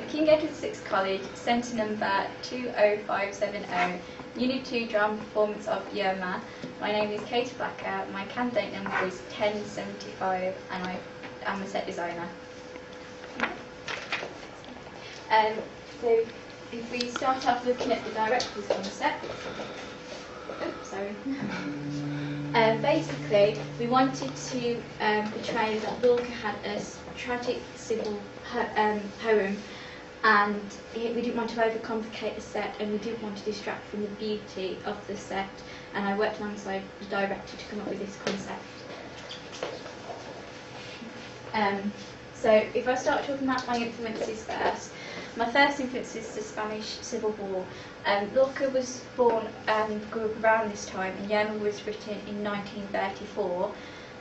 King Edward VI College, centre number 20570, Unit 2 drama performance of Yerma. My name is Kate Blacker, my candidate number is 1075 and I am a set designer. So if we start off looking at the director's concept. Basically, we wanted to portray that Lorca had a tragic civil poem, and we didn't want to overcomplicate the set, and we didn't want to distract from the beauty of the set. And I worked alongside the director to come up with this concept. So if I start talking about my influences first, my first influence is the Spanish Civil War. Lorca was born and grew up around this time, and Yerma was written in 1934.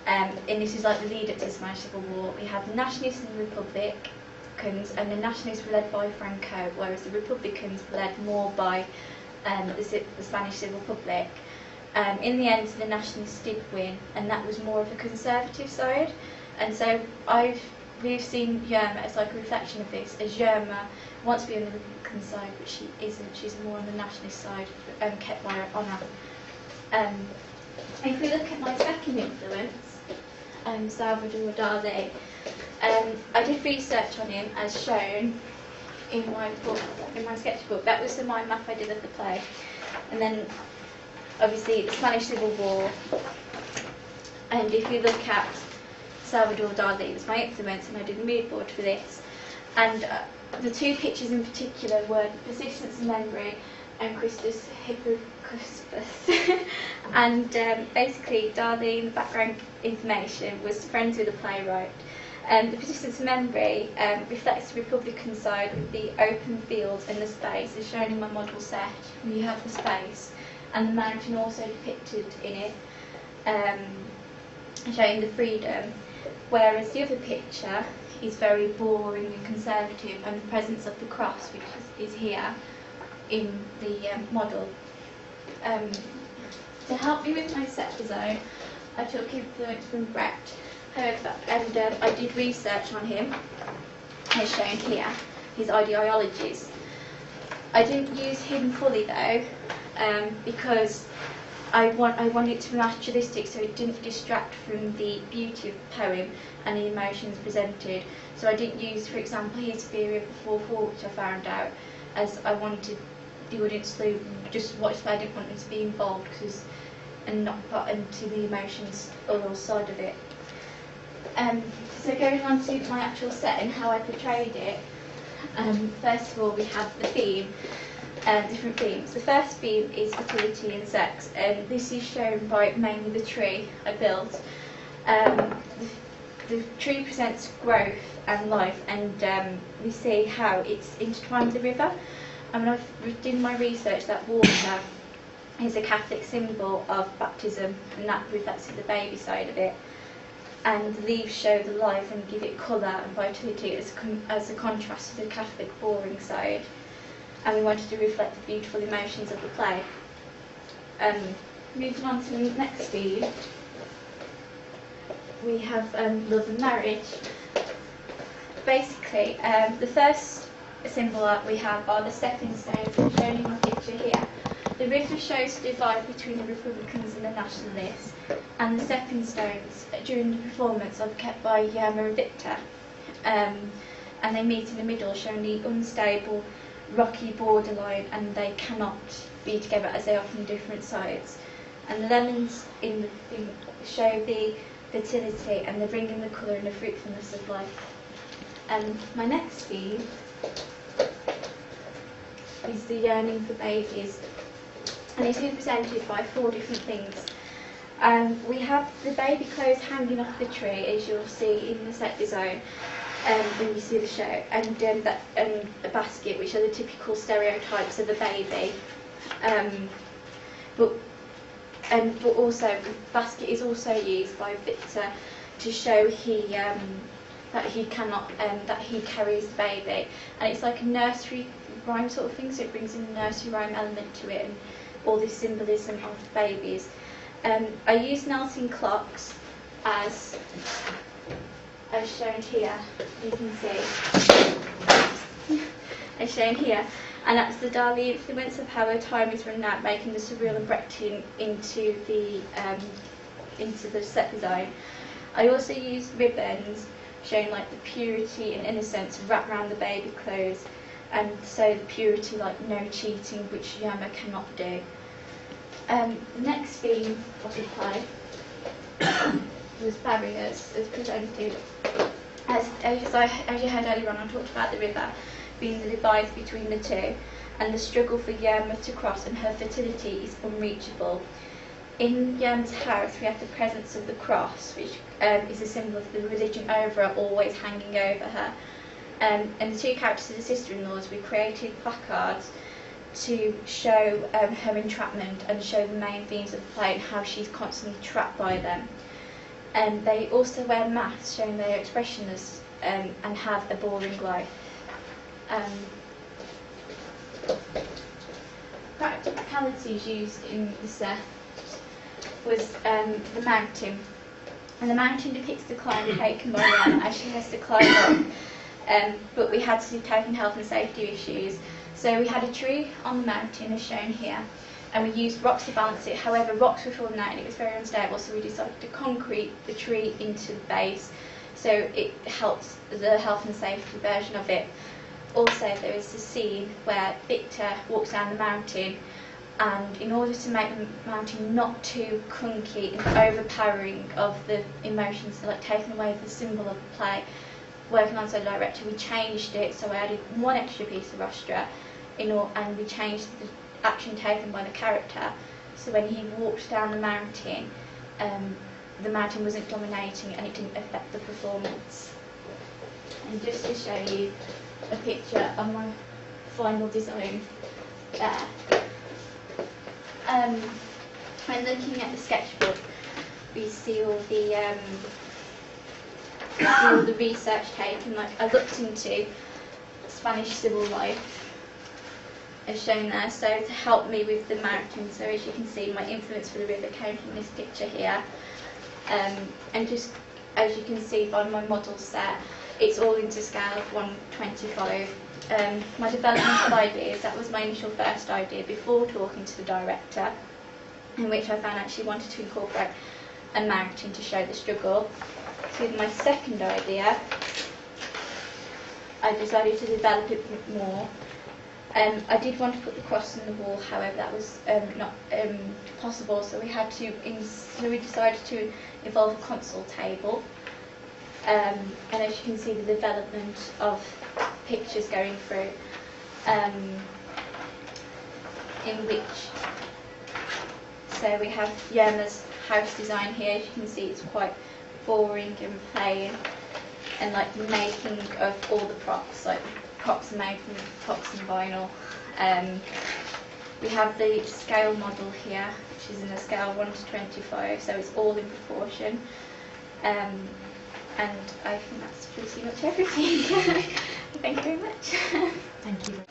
And this is like the lead up to the Spanish Civil War. We had the Nationalists and the Republicans, and the Nationalists were led by Franco, whereas the Republicans were led more by the Spanish Civil Republic. In the end, the Nationalists did win, and that was more of a conservative side. And so we've seen Yerma as like a reflection of this, as Yerma wants to be on the Republican side, but she isn't. She's more on the nationalist side, kept by her honour. If we look at my second influence, Salvador Dali, I did research on him as shown in my book, in my sketchbook. That was the mind map I did of the play. And then obviously the Spanish Civil War. And if we look at Salvador Dali was my influence, and I did a mood board for this. And the two pictures in particular were Persistence and Memory and Christus Hippocampus. And basically Dali, in the background information, was friends with the playwright. The Persistence and Memory reflects the Republican side with the open fields and the space, as shown in my model set. You have the space and the mountain also depicted in it, showing the freedom. Whereas the other picture is very boring and conservative, and the presence of the cross, which is here in the model. To help me with my set design, I took influence from Brecht. However, I did research on him, as shown here, his ideologies. I didn't use him fully though, because I want it to be naturalistic, so it didn't distract from the beauty of the poem and the emotions presented. So I didn't use, for example, his theory of the 4/4, which I found out, as I wanted the audience to just watch, but I didn't want them to be involved and not put into the emotions other side of it. So going on to my actual set and how I portrayed it, first of all we have the theme. Different themes. The first theme is fertility and sex, and this is shown by mainly the tree I built. The tree presents growth and life, and we see how it's intertwined with the river. I mean, I've done my research that water is a Catholic symbol of baptism, and that reflects the baby side of it. And the leaves show the life and give it colour and vitality as a contrast to the Catholic boring side. And we wanted to reflect the beautiful emotions of the play. Moving on to the next theme, we have love and marriage. Basically, the first symbol that we have are the stepping stones, shown in my picture here. The river shows the divide between the Republicans and the Nationalists, and the stepping stones during the performance are kept by Yerma and Victor. And they meet in the middle, showing the unstable rocky borderline, and they cannot be together as they are from different sides. And the lemons in the thing show the fertility, and they bring in the colour and the fruitfulness of life. My next theme is the yearning for babies, and it's represented by 4 different things. We have the baby clothes hanging off the tree, as you'll see in the set design. When you see the show, and a basket, which are the typical stereotypes of a baby. But also, the basket is also used by Victor to show that he cannot, that he carries the baby, and it's like a nursery rhyme sort of thing. So it brings in a nursery rhyme element to it, and all this symbolism of babies. I used Nelson clocks as shown here, you can see. as shown here, and that's the Dali influence of how her time is run out, making the surreal and Brechtian into the set design. I also used ribbons showing like the purity and innocence wrapped around the baby clothes, and so the purity, like no cheating, which Yerma cannot do. The next theme of the play was barriers, as presented. As you heard earlier on, I talked about the river being the divide between the two, and the struggle for Yerma to cross, and her fertility is unreachable. In Yerma's house, we have the presence of the cross, which is a symbol of the religion over her, always hanging over her. And the two characters of the sister-in-laws, we created placards to show her entrapment and show the main themes of the play and how she's constantly trapped by them. And they also wear masks showing their expressionless and have a boring life. Practicalities used in the set was the mountain. And the mountain depicts the climb taken by Yerma as she has to climb up. But we had to take in health and safety issues. So we had a tree on the mountain, as shown here, and we used rocks to balance it. However, rocks were falling out and it was very unstable, so we decided to concrete the tree into the base, so it helps the health and safety version of it. Also, there is a scene where Victor walks down the mountain, and in order to make the mountain not too clunky and overpowering of the emotions, like taking away the symbol of the play, working alongside the director, we changed it, so I added one extra piece of rostra, and we changed the action taken by the character, so when he walked down the mountain wasn't dominating and it didn't affect the performance. And just to show you a picture of my final design there. When looking at the sketchbook, we see all the research taken. Like, I looked into Spanish civil life, as shown there, so to help me with the mountain. So as you can see, my influence for the river came from this picture here, and just as you can see by my model set, it's all into scale of 1/25. My development of ideas, that was my initial first idea before talking to the director, in which I found actually wanted to incorporate a mountain to show the struggle. So with my second idea, I decided to develop it a bit more. I did want to put the cross on the wall, however that was not possible, so we decided to involve a console table. And as you can see, the development of pictures going through, in which, so we have Yerma's house design here. As you can see, it's quite boring and plain, and like the making of all the props, like props are made from props and vinyl. We have the scale model here, which is in a scale 1/25, so it's all in proportion. And I think that's pretty much everything. Thank you very much. Thank you.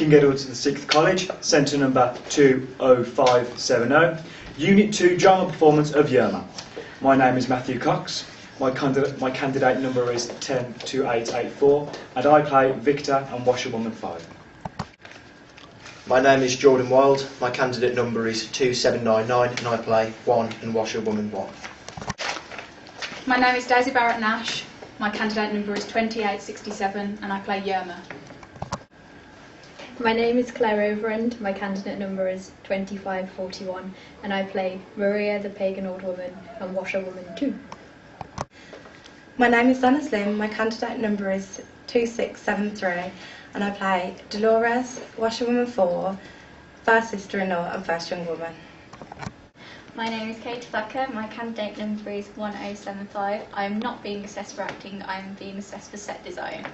King Edward's the 6th College, centre number 20570, Unit 2 drama performance of Yerma. My name is Matthew Cox, my candidate number is 102884, and I play Victor and Washerwoman 5. My name is Jordan Wild, my candidate number is 2799 and I play 1 and Washerwoman 1. My name is Daisy Barrett Nash, my candidate number is 2867 and I play Yerma. My name is Claire Overend, my candidate number is 2541 and I play Maria the Pagan Old Woman and Washerwoman 2. My name is Donna Slim, my candidate number is 2673 and I play Dolores, Washerwoman 4, First Sister-in-law and First Young Woman. My name is Kate Thacker, my candidate number is 1075. I am not being assessed for acting, I am being assessed for set design.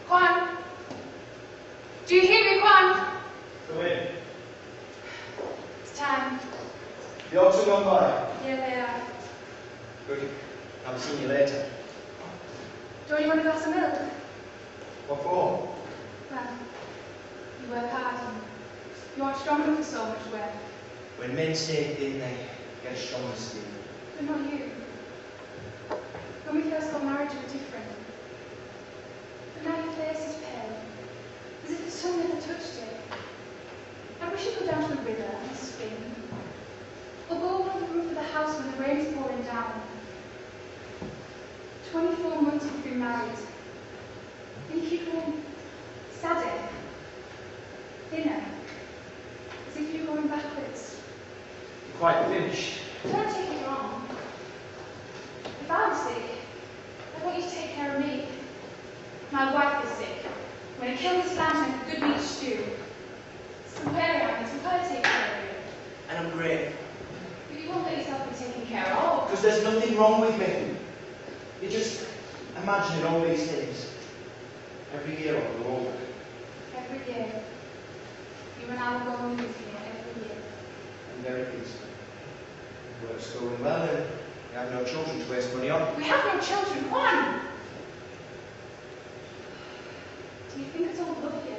Juan! Do you hear me, Juan? Come in. It's time. The odds have gone by. Yeah, they are. Good. I'll see you later. Don't you want a glass of milk? What for? Well, you work hard and you aren't strong enough for so much work. When men stay thin, they get stronger still. But not you. When we first got married, you were different. But now your face is pale, as if the sun never touched it. I wish you'd go down to the river and spin, or go over on the roof of the house when the rain is pouring down. 24 months we've been married, and you keep going sadder, thinner, as if you're going backwards. You're quite finished. Don't take it wrong. If I'm sick, I want you to take care of me. My wife is sick. I'm going to kill this lamb and make a good meat stew. So where am I? So where to take care of you? And I'm great. But you won't let yourself be taken care of. Because there's nothing wrong with me. You're just imagining all these things. Every year I'll grow older. every year. You and I will go and live here every year. And very peaceful. Work's going well and we have no children to waste money on. We have no children. One! Do you think it's all love here?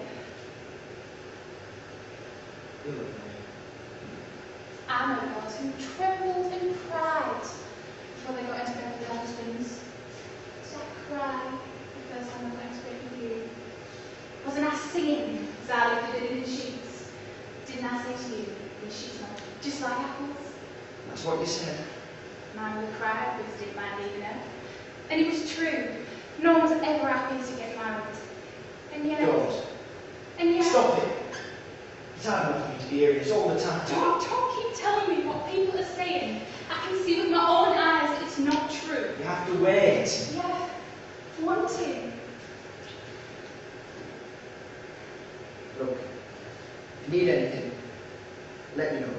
You love me. I know girls who trembled in pride before they got into bed with their husbands. So I cried the first time I got into bed with you. Wasn't I singing as I lifted it in the sheets? Didn't I say to you, these sheets smell just like apples? That's what you said. Mine would cry because I didn't mind leaving her. And it was true. No one was ever happy to get married. And yet... Don't. And yet... Stop it. It's hard enough for me to be hearing this all the time. Don't keep telling me what people are saying. I can see with my own eyes that it's not true. You have to wait. Yeah, wanting. Look, if you need anything, let me know.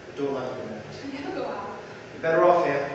But don't let me know. I never go out. You're better off here.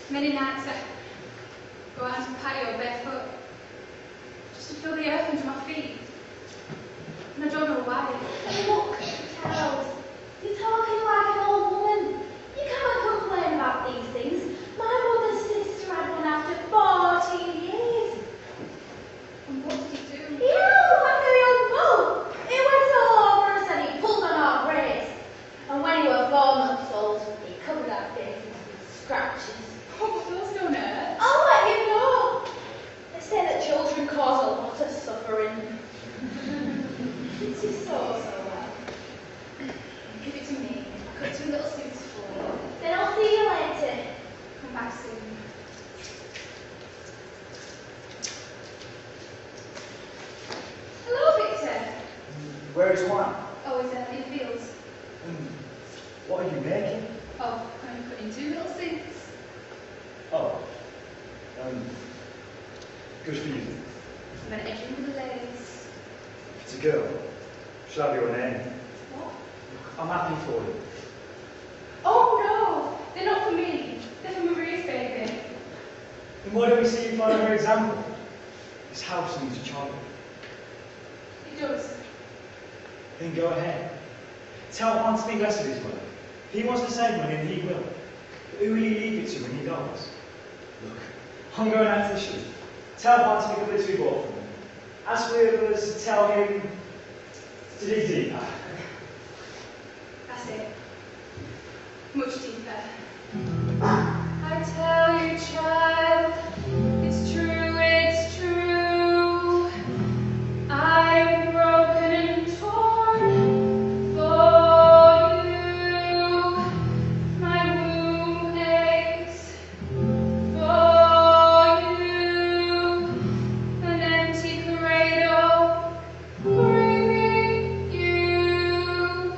Many nights I go out and feel the earth under my feet. And I don't know why. Look, Charles, you're talking like an old woman. You can't complain about these things. My mother's sister had one after 14 years. And what did he do? He held like a young bull. He went all over us and he pulled on our grace. And when he were 4 months old, he covered our faces with scratches. Oh, those don't hurt. I'll let you know. They say that children cause a lot of suffering. It's just so well. Give it to me. I'll cut 2 little suits for you. Then I'll see you later. Come back soon. Hello, Victor. Where is one? Oh, is that in the fields? What are you making? Oh, I'm cutting 2 little suits. Oh, good for you. I'm going to edge with the legs. It's a girl. Shall I have your name? What? I'm happy for you. Oh, no. They're not for me. They're for Maria's baby. Then why don't we see you follow her example? This house needs a child. It does. Then go ahead. Tell Aunt to think less of his work. If he wants to save money, then he will. But who will he leave it to when he dies? Look, I'm going out to the shoot. Tell Aunt to pick up this we bought for him. As for the others, tell him to dig deeper. That's it. Much deeper. I tell you, child, it's true, it's true. I'm broken and torn for you. My womb aches for you. An empty cradle bringing you.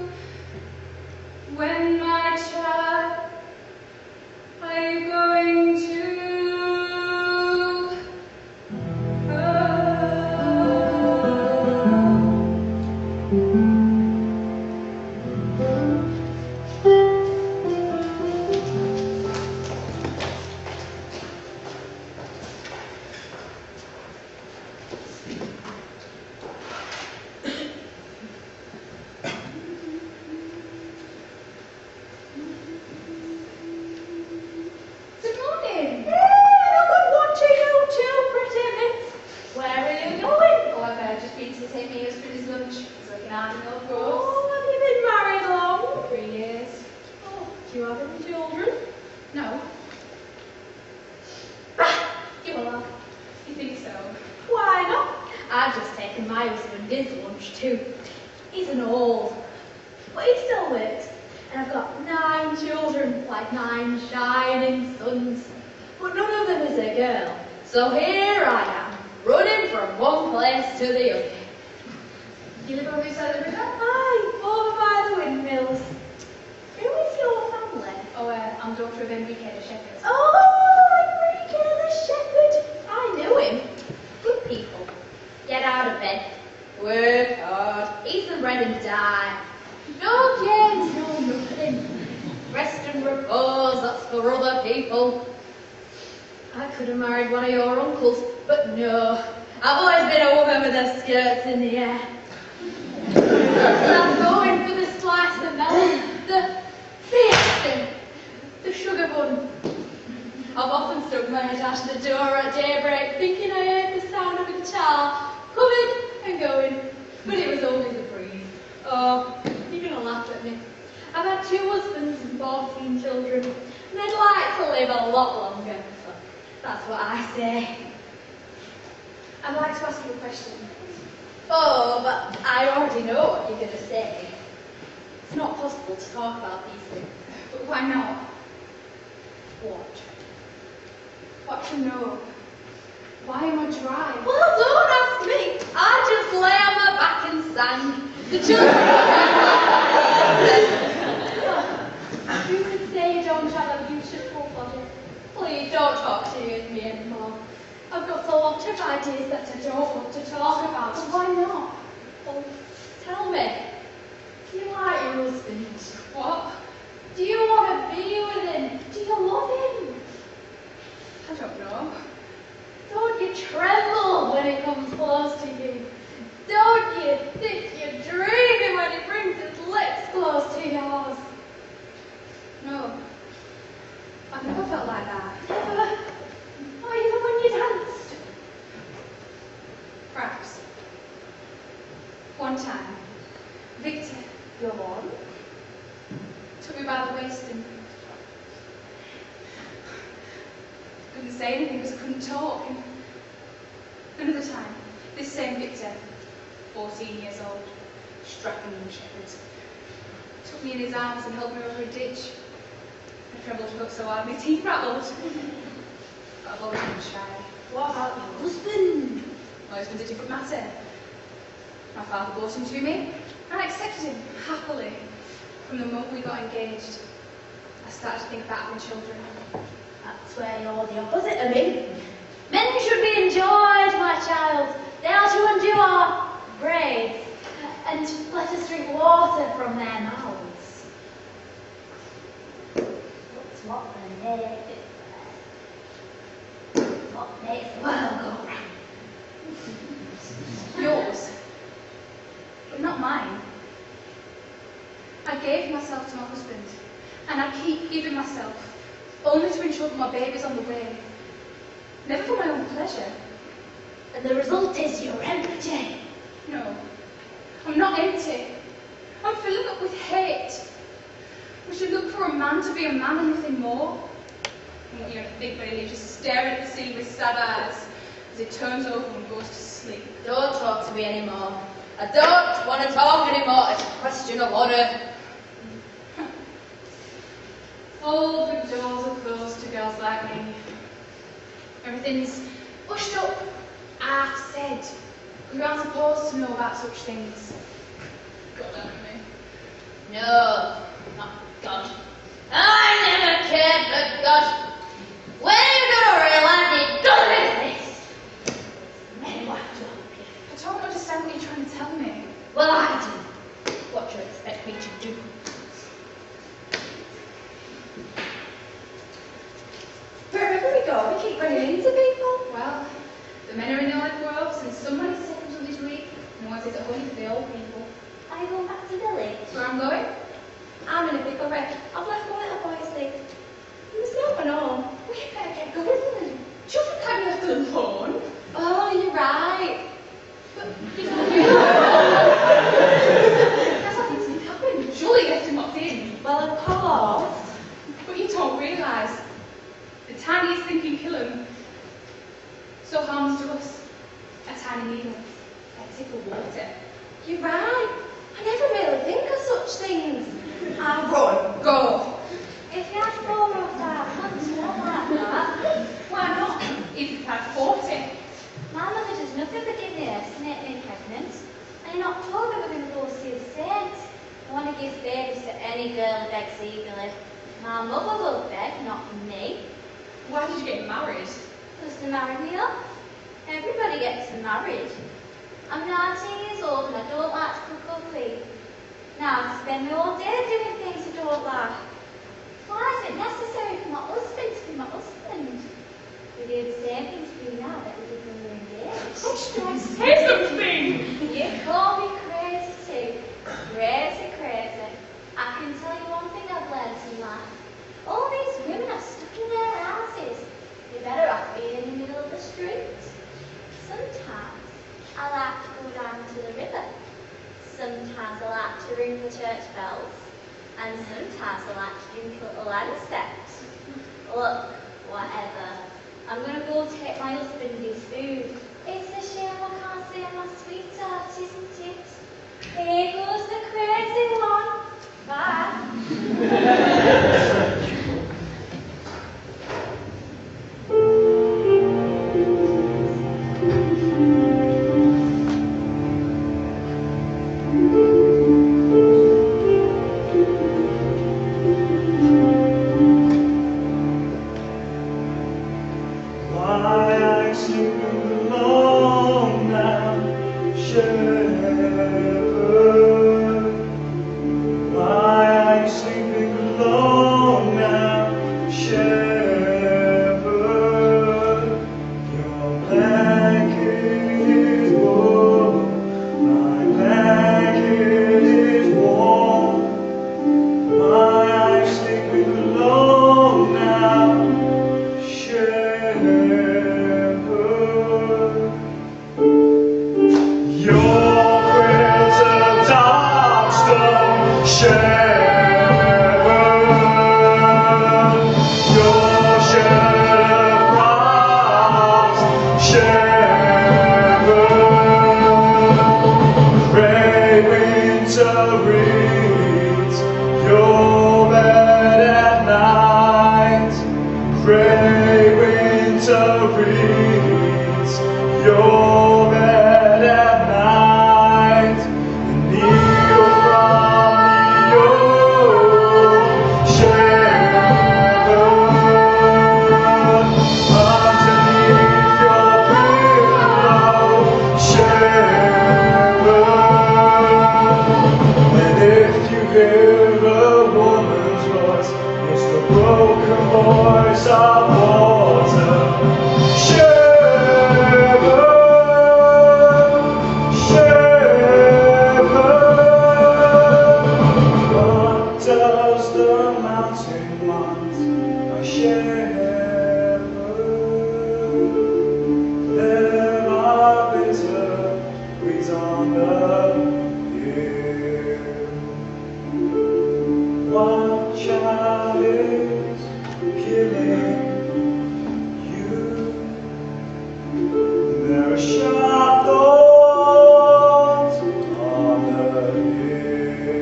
When my child, are you going to? Good morning. Good watching you two, pretty bits. Where are you going? Oh, I've just been to take my husband his lunch. He's working hard in North Grove. Oh, have you been married long? 3 years. Oh, do you have any children? No, Bah, you will have. you think so? Why not? I've just taken my husband his lunch too. He's an old, but he still works. And I've got 9 children, like 9 shining suns. But none of them is a girl. So here I am, running from one place to the other. You live on this side of the river? Aye, over by the windmills. Who is your family? Oh, I'm daughter of Enrique the shepherd. Oh, Enrique the shepherd. I knew him. Good people. Get out of bed. Work hard. Eat some bread and die. No games, no nothing. Rest and repose, that's for other people. I could have married one of your uncles, but no. I've always been a woman with her skirts in the air. And I'm going for the slice of melon, the fiesta, the sugar bun. I've often stuck my head out of the door at daybreak, thinking I heard the sound of a guitar coming and going, but it was only the breeze. Oh, you're going to laugh at me. I've had 2 husbands and 14 children, and I'd like to live a lot longer. So that's what I say. I'd like to ask you a question. Oh, but I already know what you're going to say. It's not possible to talk about these things. But why not? What? What to know? Why am I dry? Well, don't ask me. I just lay on my back and sang. The children. You could say you don't have a beautiful body. Please don't talk to me anymore. I've got a lot of ideas that I don't want to talk about. But why not? Well, tell me. Do you like your husband? What? Do you want to be with him? Do you love him? I don't know. Don't you tremble when it comes close to time, Victor, your one, took me by the waist and couldn't say anything because I couldn't talk. And another time, this same Victor, 14 years old, strapping young shepherd, took me in his arms and helped me over a ditch. I trembled to look so hard, my teeth rattled. But I've always been shy. What about your husband? My husband's a different matter. My father brought him to me, and I accepted him happily. From the moment we got engaged, I started to think about having children. That's where you're the opposite of me. Men should be enjoyed, my child. They are to endure braids and let us drink water from their mouths. That's what the name is. What makes the world go round. Yours, but not mine. I gave myself to my husband, and I keep giving myself, only to ensure that my baby's on the way. Never for my own pleasure. And the result is you're empty. No, I'm not empty. I'm filling up with hate. We should look for a man to be a man and nothing more. And what you're going to think when he leaves, just staring at the sea with sad eyes as he turns over and goes to sleep. Don't talk to me anymore. I don't want to talk anymore. It's a question of honour. All the doors are closed to girls like me. Everything's hushed up. I've said. We aren't supposed to know about such things. God help me. No, not God. I never cared for God. When are you going to realise it doesn't exist? Men who have to help you. I don't understand what you're trying to tell me. Well, I do. What do you expect me to do? Wherever we go, we keep running into people. Well, the men are in their little groves and somebody's sick until this week. No one says at home for the old people. Are you going back to village? That's where I'm going. I'm in a big hurry. I've left my little boy asleep. There's no one home. We better get going then. Children can't be left alone. Oh, you're right. But you don't realise. That's how things can happen. Surely you left him locked in. Well, of course. But you don't realise. The tiniest thing can kill him. So harmless to us. A tiny needle. A tickle water. You're right. I never really think of such things. I'll run. Go. If you had 4 or 5 months, you won't like that. Why not? If you've had 40. My mother does nothing but give me this to make me pregnant. And in October we're going to go see the Saints. I want to give babies to any girl who begs eagerly. My mother will beg, not me. Why did you get married? Just to marry me up. Everybody gets married. I'm 19 years old and I don't like to cook or clean. Now I spend my whole day doing things I don't like. Why is it necessary for my husband to be my husband? We do the same thing to you now that we did when we were engaged. Oh, say something! You call me crazy too. Crazy, crazy. I can tell you one thing I've learned in life. All these women are stuck in their houses. You're better off being in the middle of the street. Sometimes I like to go down to the river. Sometimes I like to ring the church bells. And sometimes I like to drink little ladder steps. Look, whatever. I'm going to go take my husband his food. It's a shame I can't say my sweetheart, isn't it? Here goes the crazy one. Bye. Why I sleep alone now, shepherd? Why I sleeping alone now, shepherd? Your blanket is warm, my blanket is warm. Why I sleeping alone now, shepherd? Your prayers is on the hill. One child is killing you. There are sharp thorns on the hill.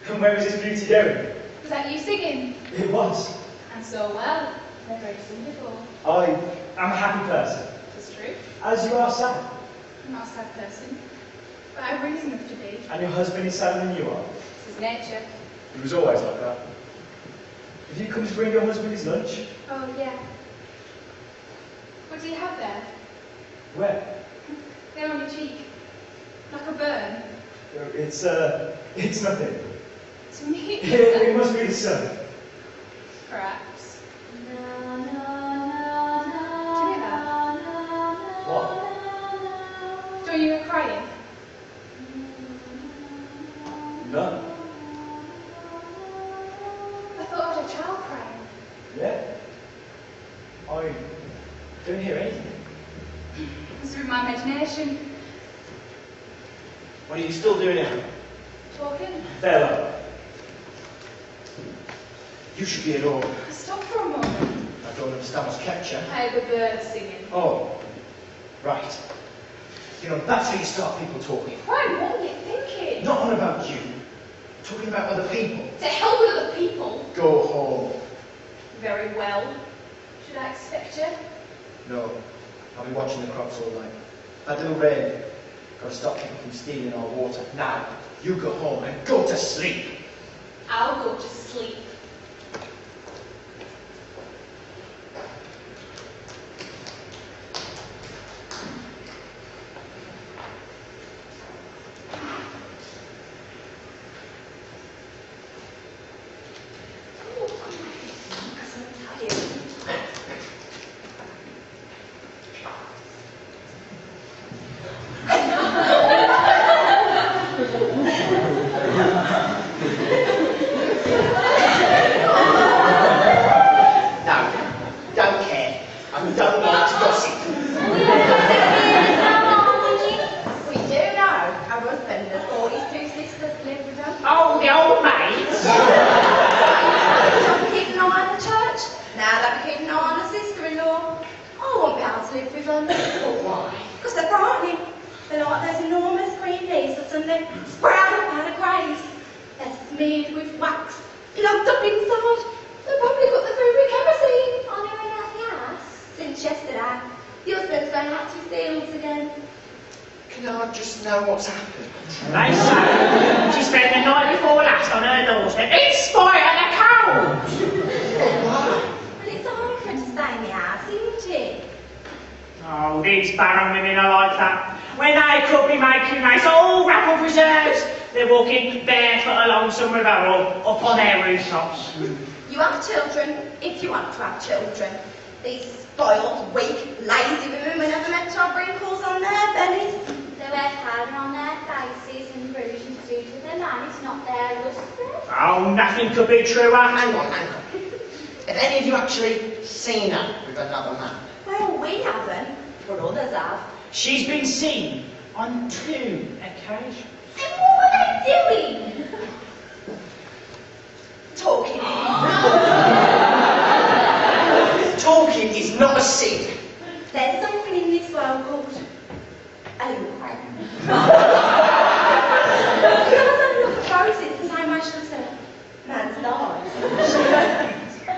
And where is this beauty going? Was that you singing? It was. And so well. Never heard you sing before. I am a happy person, It's true. as you are sad. I'm not a sad person. But I have reason enough to be. And your husband is sadder than you are. This is nature. He was always like that. Have you come to bring your husband his lunch? Oh, yeah. What do you have there? Where? There on your cheek. Like a burn. It's nothing. To me, It must be the sun. perhaps. Na, na, na, Do you hear that? What? So you were crying? No. I thought I was a child crying. Yeah? I don't hear anything. Must have been my imagination. What are you still doing here? Talking. Bella. You should be at home. Stop for a moment. I don't understand what's kept you. I heard the birds singing. Oh, right. You know, that's how you start people talking. Why, what were you thinking? Not on about you. Talking about other people. To hell with other people. Go home. Very well. Should I expect you? No, I'll be watching the crops all night. That little rain. Gotta stop people from stealing our water. Now, you go home and go to sleep. I'll go to sleep. You have children if you want to have children. These spoiled, weak, lazy women were never meant to have wrinkles on their bellies. They wear powder on their faces and rouge and suit with their man. It's not their husband. Oh, nothing could be truer. Hang on. Have any of you actually seen her with another man? Well, we haven't, but others have. She's been seen on 2 occasions. And what were they doing? Talking. Talking is not a sin. There's something in this world called a look. You ever look at roses the same way she looks at a man's life?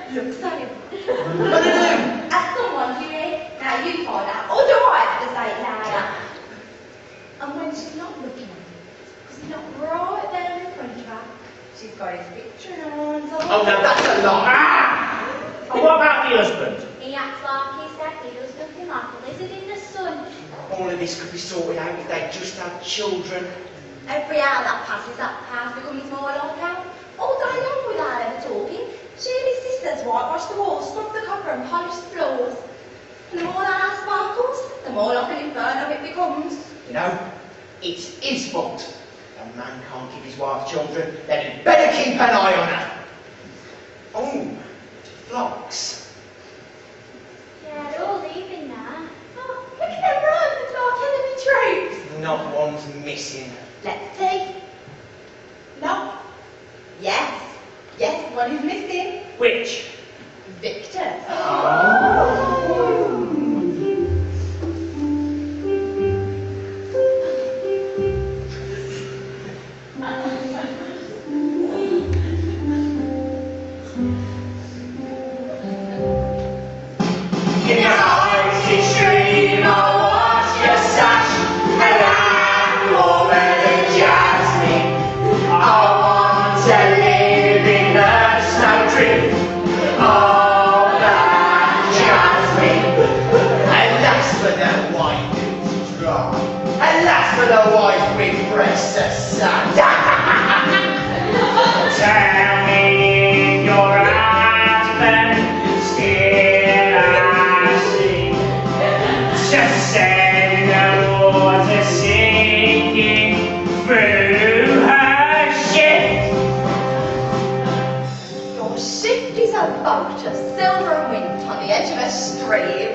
She looks at him. What do you do? Ask someone, Huey. Now you find out. Or do I have to say it now? And when she's not looking at him, because he's not right there in front of her, she's got his picture on. Oh, no, that's a lie. Ah! And what about the husband? He acts like he's dead. He does nothing like a lizard in the sun. All of this could be sorted out if they just had children. Every hour that passes, that house becomes more like hell. All day long without ever talking. She and his sisters whitewash the walls, scrub the copper and polish the floors. And the more that house sparkles, the more like an inferno it becomes. You know, it's his fault. A man can't give his wife children, then he'd better keep an eye on her. Oh, flocks. Yeah, they're all leaving now. Oh, look at them run, like enemy troops. Not one's missing. Let's see. No. Yes. Yes, one is missing. Which? Victor. Alas for the wife with breasts of sun. Tell me if your husband still asleep. Just send the water sinking through her ship. Your ship is a boat of silver and wind on the edge of a stream.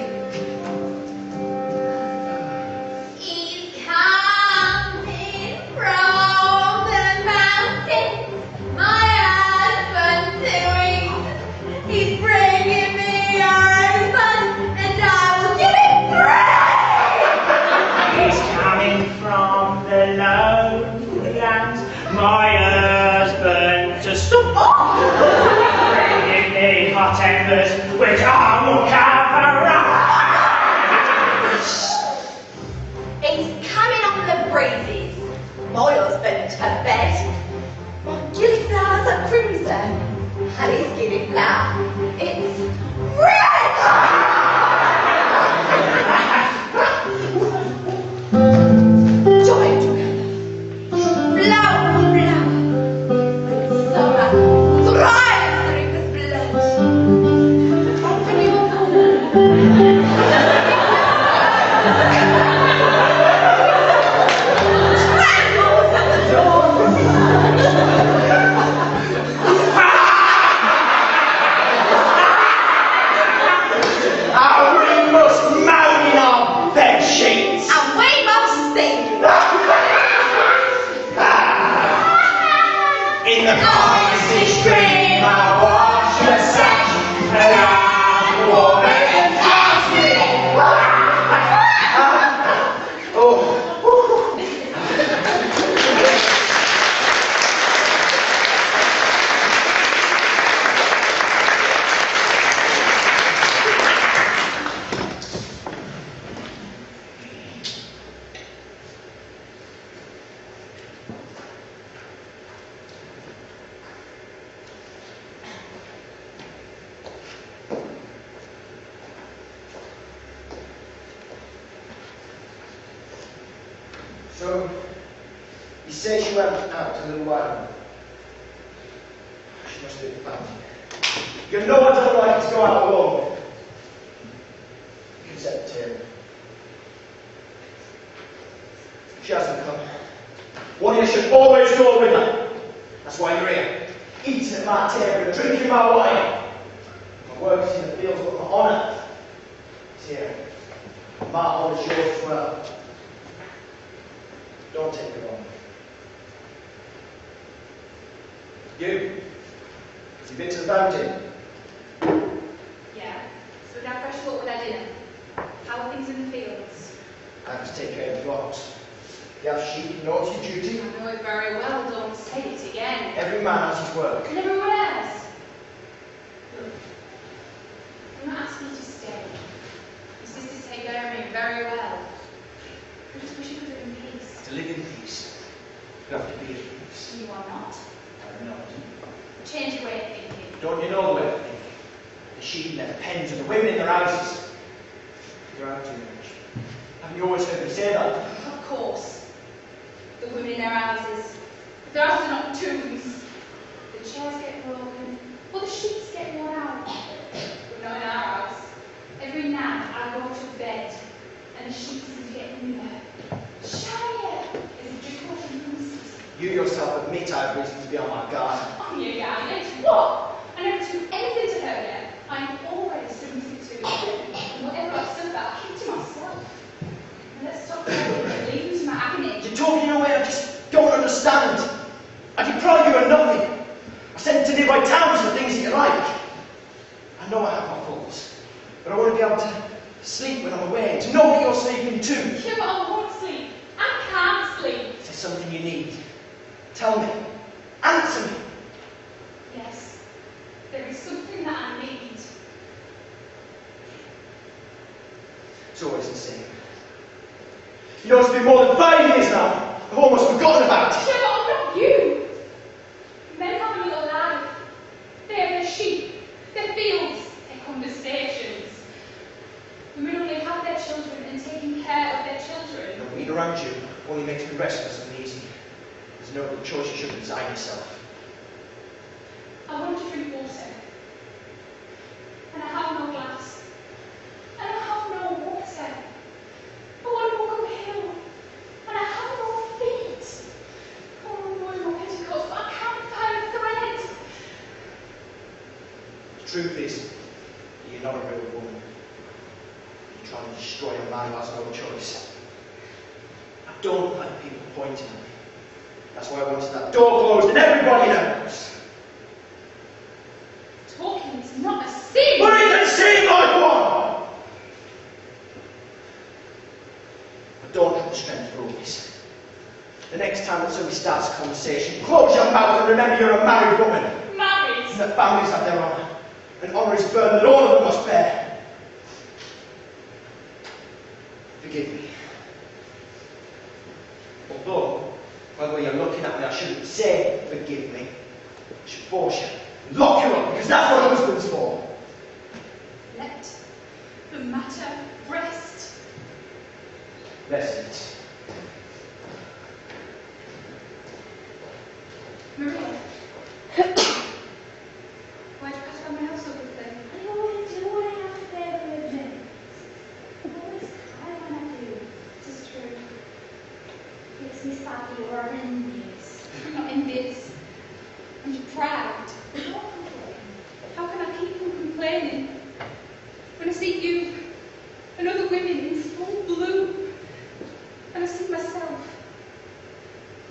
My husband to stop bringing me hot embers, which I will cover up. He's coming on the breezes. My husband to bed. My gilly flowers are crimson, and his gilly flower, it's red. Join together. Flower, flower. Summer thrives through his blood. Open your trembles at the door. We must moan in our bed sheets. And we must sing. In the icy stream, I wash your sash, and I'm warm and dancing. Oh. So, you say she went out a little while ago. She must be found. You know I don't like to go out alone. You said Terry. She hasn't come. One of you should always go with her. That's why you're here. Eating at my table and drinking my wine. My work is in the fields, but my honour is here. My honour is yours as well. Don't take it wrong. You? Have you been to the fountain? Yeah. So we got fresh water with our dinner. How are things in the fields? I have to take care of the flocks. You have sheep, you know it's your duty. I know it very well, don't say it again. Every man has his work. And everyone else. Look, I'm not asking you to stay. Your sisters take care of me very well. I just wish you could live in peace. To live in peace, you have to be at peace. You are not. I'm not. Change your way of thinking. Don't you know the way of thinking? The sheep in their pens and the women in their houses. You're out too much. Haven't you always heard me say that? Of course. The women in their houses. If their houses are not tombs, the chairs get broken, or the sheets get worn out. But not in our house. Every night I go to bed, and the sheets seem to get newer, shinier, as if just watching movies. You yourself admit I have reason to be on my guard. On your guard, what? I never do anything to hurt you. I I know I have my faults, but I want to be able to sleep when I'm away, to know that you're sleeping too. Yeah, but I won't sleep. I can't sleep. Is there something you need? Tell me. Answer me. Yes, there is something that I need. It's always the same. You know, it's been more than 5 years now. I've almost forgotten about it. Yeah, but I'm not you. Men have a little life. They have their sheep, their fields, their conversations. Women only have their children and taking care of their children. And being around you only makes me restless and uneasy. There's no good choice, you should resign yourself. I want to drink water. And I have no glass. And I have no water. I want to walk up a hill. And I have no feet. I want to wear my petticoats, but I can't find a thread. The truth is, you're not a real woman. You're trying to destroy a man who has no choice. I don't like people pointing at me. That's why I wanted that door closed and everybody knows. Talking is not a sin. But it can seem like one! I don't have the strength for all this. The next time that somebody starts a conversation, close your mouth and remember you're a married woman. Married? And that families have their honour. And honour is a burden that all of them must bear. Forgive me. Although, by the way you're looking at me, I shouldn't say forgive me. I should force you. Lock you up, because that's what a husband's for. Let the matter rest. Rest it. Maria. Why'd you pass by my house so quickly? I always do when I have to pay the admit. I always cry when I do. This is true. Makes me sad you are envious. I'm not envious. I'm just proud. Don't complain. How can I keep from complaining when I see you and other women in full bloom and I see myself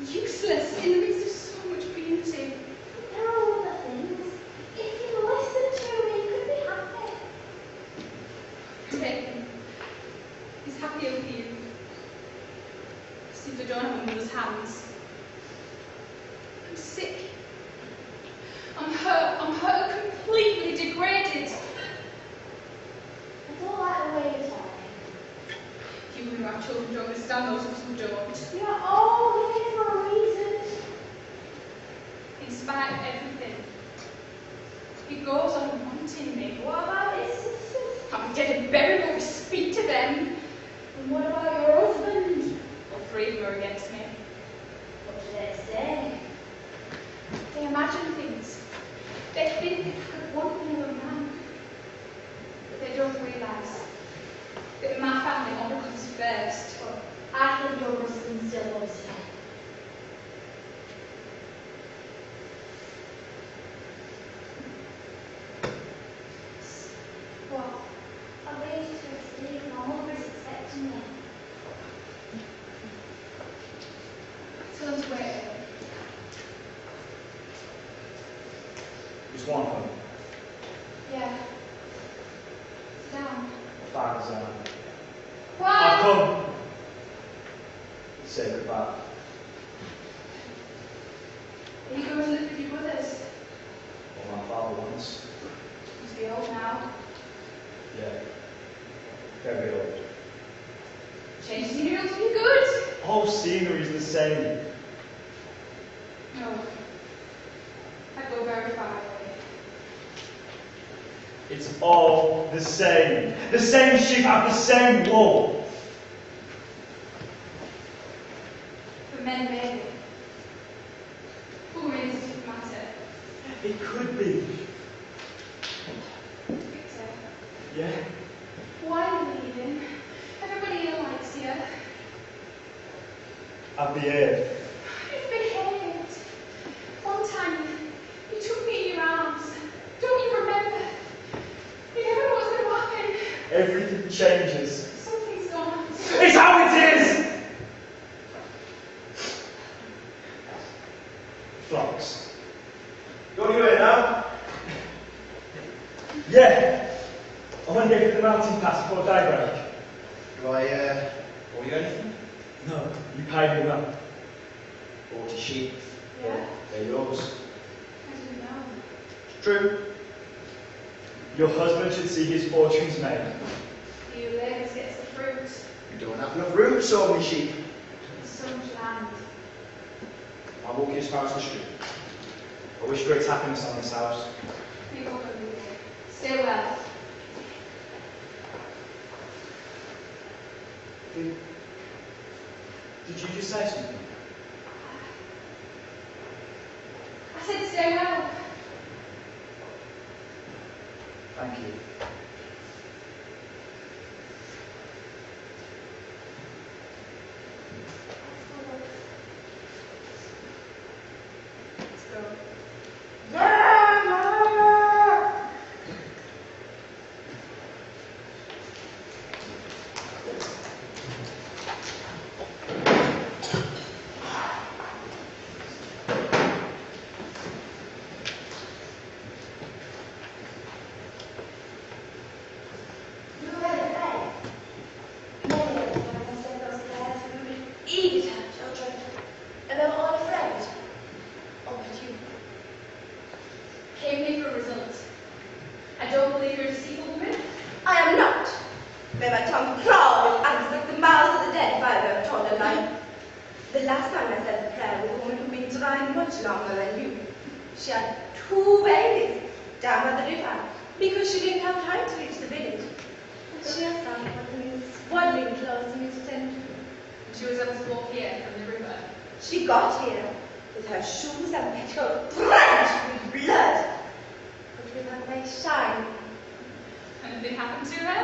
useless in the midst of so much beauty? There are other things. If you listen to me, you could be happy. Tim is happier with you. See the door on mother's hands. I'm sick. I'm hurt completely degraded. I don't like the way you're talking. You who have children don't understand those who don't. You're all here for a reason. In spite of everything, it goes on wanting me. What about his sisters? I'm dead and buried when we speak to them. And what about your husband? All three of them are against me. What do they say? They imagine things. They think they could want another man. But they don't realise that my family honour comes first. But I think your husband still loves you. What? I'll raise you to sleep. My mother's expecting you. Tell them to wait. Just one of them. Yeah. Sit down. Father's out. I've Why? come to say goodbye. Are you going to live with your brothers? Well, my father once. Must be old now. Yeah. Very old. Change scenery will be good. Whole scenery's the same. No. I'd go very far away. It's all the same. The same sheep have the same wool. For men, maybe. For women, it's a different matter. It could be. Victor, Yeah. why are you leaving? Everybody here likes you. I've behaved. You've behaved. One time, you took me in your arms. Don't you remember? You never know what's going to happen. Everything changes. Something's gone on. It's how it is! Flux. Go to it now. Yeah. I want to get to the mountain pass before daybreak. Do I owe you anything? No, you paid me well. 40 sheep. Yeah? They're yours. I didn't know. It's true. Your husband should see his fortunes made. He who labours gets the fruit. You don't have enough room for so many sheep. There's so much land. I'll walk you as far as the street. I wish great happiness on this house. Be welcome, Lily. Stay well. Did you just say something? I said stay well. Thank you. Let's go. You were very afraid. Many of them, when I said those prayers, we were eager to have children, and they were all afraid. Oh, but you. Came here for a result. I don't believe you're a deceitful woman. I am not. May my tongue crawl with answers like the mouths of the dead if I ever told a lie. The last time I said the prayer was a woman who'd been trying much longer than you. She had 2 babies down by the river because she didn't have time to reach the village. And she herself was in swaddling clothes to meet a tent. She was able to walk here from the river. She got here with her shoes and petticoat drenched with blood, but with her face shining. Anything happened to her?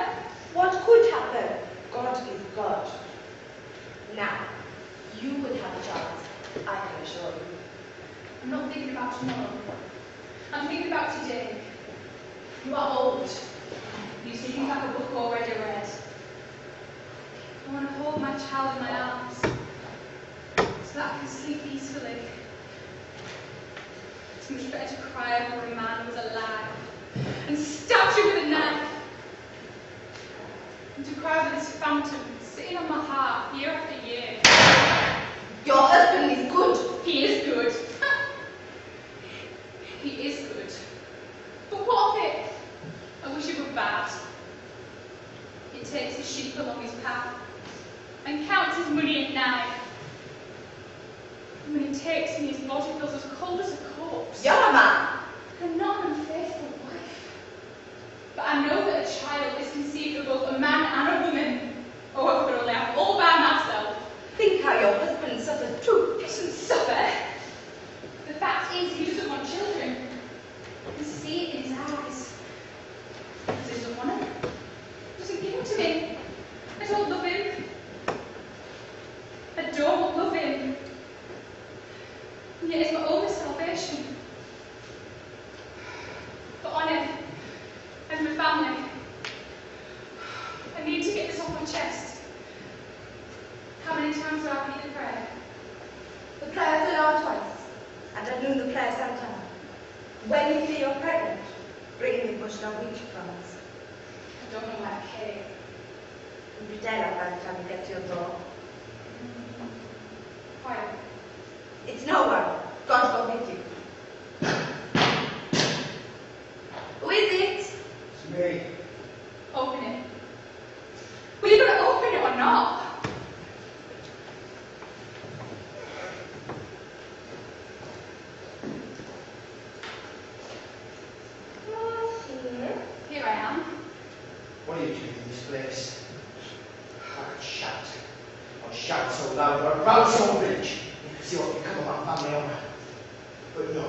What could happen? God is God. Now, you will have a chance, I can assure you. I'm not thinking about tomorrow. I'm thinking about today. You are old. You seem like a book already read. I want to hold my child in my arms so that I can sleep peacefully. It's much better to cry over a man who was alive and stabbed you with a knife than to cry over this phantom sitting on my heart year after year. Your husband is good. He is good. He is good. But what of it? I wish it were bad. He takes his sheep along his path and counts his money at night. And when he takes me, his body feels as cold as a corpse. Yerma! I'm not an unfaithful wife. But I know that a child is conceived of both a man and a woman. Oh, I could only have all by myself. Think how your husband suffers too. He shouldn't suffer. The fact is, he doesn't want children. I see it in his eyes. He doesn't want them. He doesn't give them to me. I don't love him. I don't love him. And yet it's my only salvation. For honour and my family. I need to get this off my chest. How many times do I repeat the prayer? The prayer's allowed twice, and at noon the prayer sometime. When you feel you're pregnant, bring me bush Norwegian crumbs. I don't know why I came. You'll be dead by the time you get to your door. Why? It's no one. God forbid you. Who is it? It's me. Open it. Well, you're going to open it or not? Here I am. What are you doing in this place? I could shout. I'll shout so loud that I'll rouse Stourbridge. You can see what become of my family honour. But no,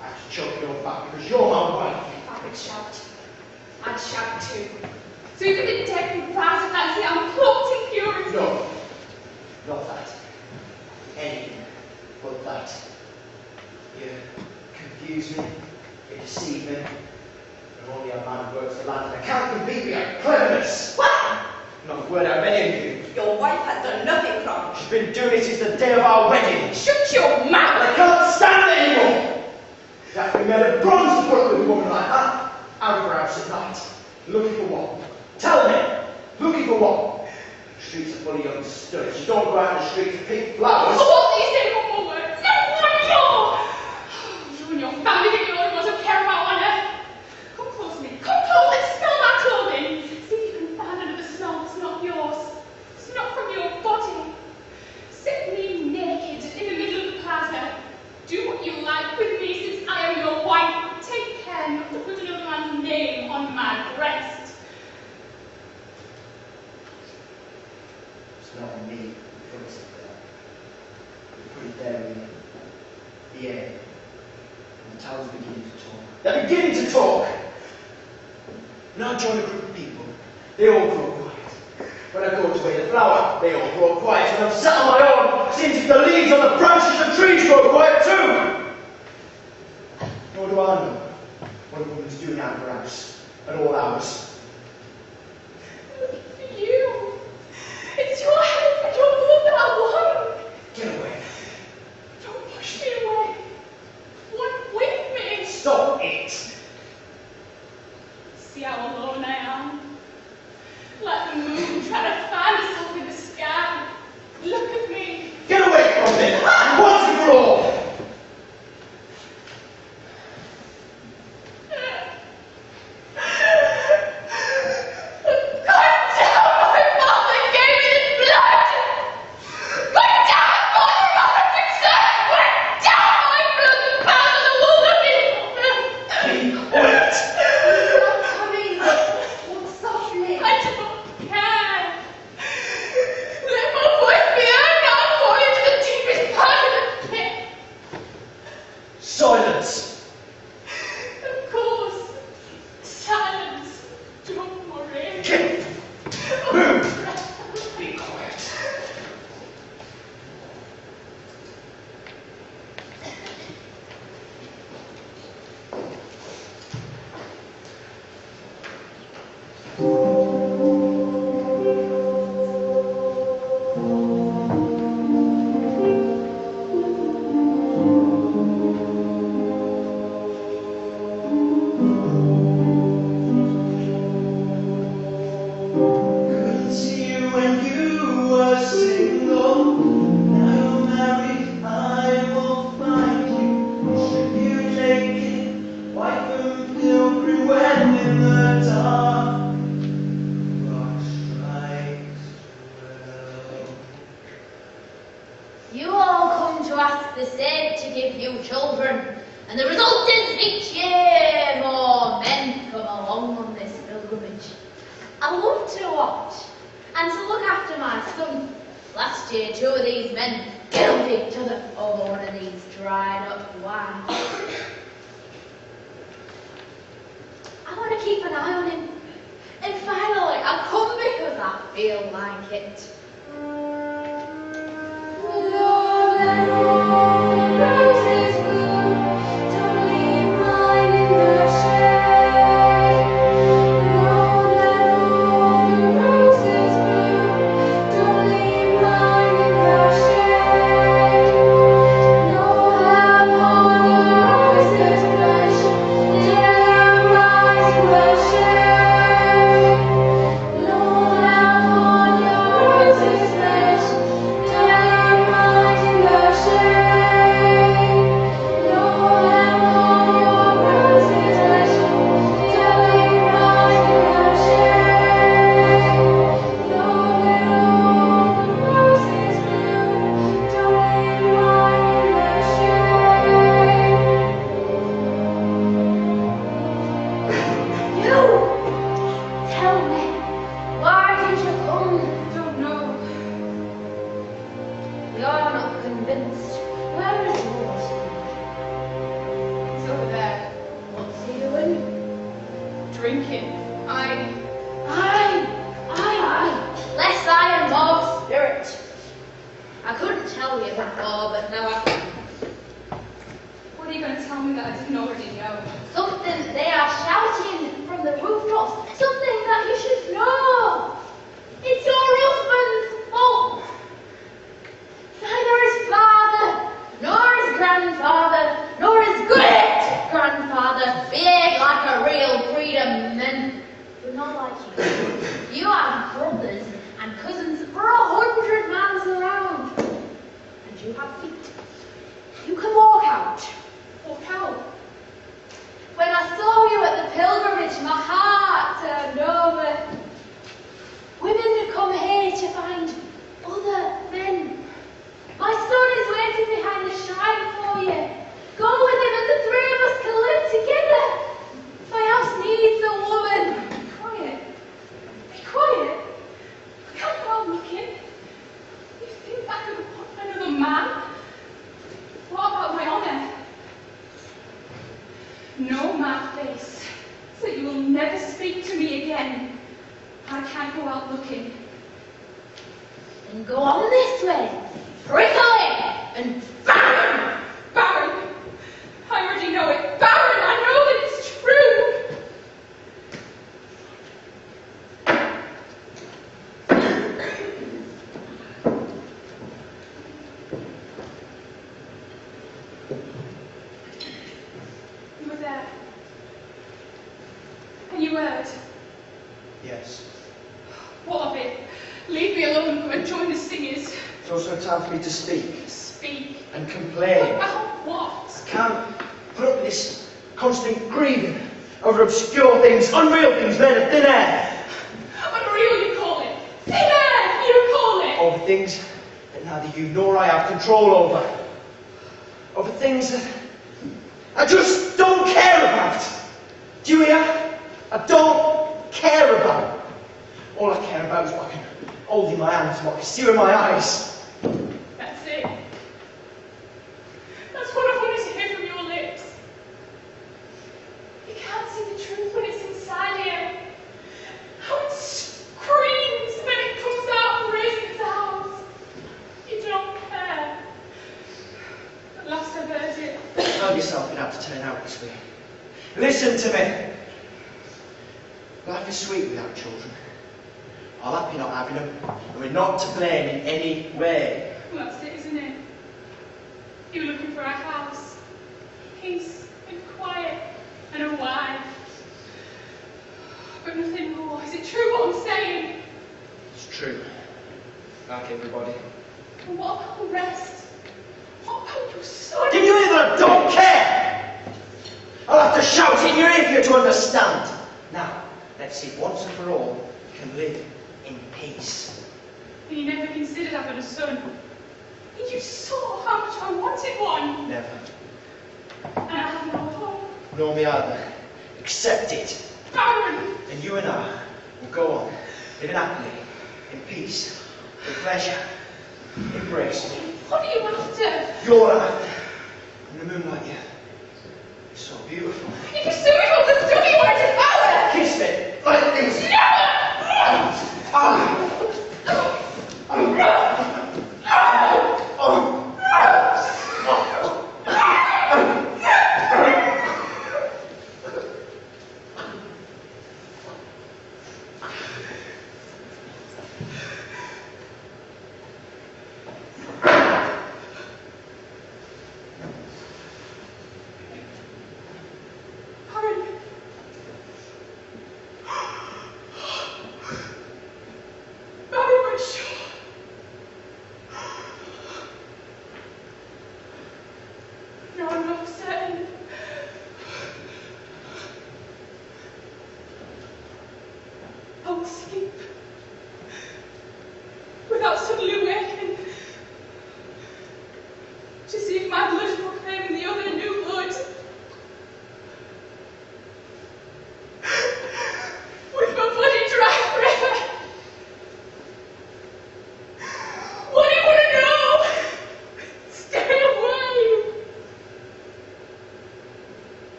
I have to choke your back because you're my wife. If I could shout, I'd shout too. So if you didn't take me prize of fancy, I'm cloaked in purity. No, not that. Anything but that. You confuse me, you deceive me, and only a man who works the land and can't compete with your cleverness. What? Not a word out of any of you. Your wife has done nothing wrong. She's been doing it since the day of our wedding. Shut your mouth! I can't stand it anymore. You have to be made of bronze to work with a woman like that. Out of her house nights at night. Looking for what? Tell me! Looking for what? The streets are full of young studs. You don't go out in the street to pick flowers. Oh, what do you say one more word? No one more! You and your family think you're the ones who care about honour. Come close to me. Come close and smell my clothing. See if you can find another smell that's not yours. It's not from your body. Set me naked in the middle of the plaza. Do what you like with me since I am your wife. Take care not to put another man's name on my breast. It's not on me who puts it there. You put it there in the air. And the towels are beginning to talk. They're beginning to talk! When I join a group of people, they all grow quiet. When I go to weigh the flower, they all grow quiet. When I'm sat on my own, it seems as if the leaves on the branches of trees grow quiet too! Nor do I know what a woman's doing out of her house at all hours. For you. It's your health and your blood that I want. Get away. Don't push me away. One with me. Stop it! See how alone I am? Like the moon trying to find herself in the sky. Look at me. Get away from me! Once and for all! Silence! Of course. Silence. Don't worry. Get move! Be quiet. Couldn't see you when you were single. Now you're married, I will find you. Strip you naked, wipe and pilgrim when in the dark. Rock strikes well. You all come to ask the state to give you children, and the result is each year more men come along on this pilgrimage. I love to watch and to look after my son. Last year, 2 of these men killed each other over one of these dried up wines. I want to keep an eye on him, and finally I come because I feel like it. Drinking. Aye. Less eye and more spirit. I couldn't tell you before, but now I can. What are you going to tell me that I didn't already know? Something they are shouting from the rooftops. Something that you should know. It's your husband's fault. Neither his father, nor his grandfather, nor his great-grandfather behaved like a real freedom man not like you. You have brothers and cousins for 100 miles around. And you have feet. You can walk out. Walk out. When I saw you at the pilgrimage, my heart turned over. Women had come here to find other men. My son is waiting behind the shrine for you. Go with him and the three of us can live together. My house needs a woman. Be quiet. Be quiet. I can't go out looking. You think I could want another man? What about my honour? Know my face, so you will never speak to me again. I can't go out looking. Then go on this way. Prickle it and Baron! Baron! I already know it. Baron, I know that it's true. You were there. And you heard. Yes. What of it? Leave me alone. Go and join the singers. It's also time for me to speak Speak. and complain. About what? I can't put up with this constant grieving over obscure things, unreal things made of thin air. Unreal, you call it. Thin air, you call it. Over things that neither you nor I have control over. Over things that I just don't care about. Do you hear? I don't care about. All I care about is what I can hold in my hands, what I can see with my eyes. That's it. That's what I wanted to hear from your lips. You can't see the truth when it's inside you. How it screams when it comes out and raises its arms. You don't care. At last I've heard it. Tell yourself it had to turn out this way. Listen to me. Life is sweet without children. I'm happy not having them, and we're not to blame in any way. Well, that's it, isn't it? You were looking for a house, peace and quiet, and a wife. But nothing more. Is it true what I'm saying? It's true. Like everybody. And what about the rest? What about your son? Did you hear that? I don't care! I'll have to shout in your ear for you to understand. Now, let's see once and for all we can live in peace. And you never considered having a son. And you saw how much I wanted one. Never. And I have no hope. Nor me either. Accept it. Baron! And you and I will go on, living happily, in peace, with pleasure, embrace. What are you after? You're after. In the moonlight, yeah. It's so beautiful. You pursue it all the stuff you wanted to power! Kiss me, like this. Never! No, I'm not certain. I will sleep.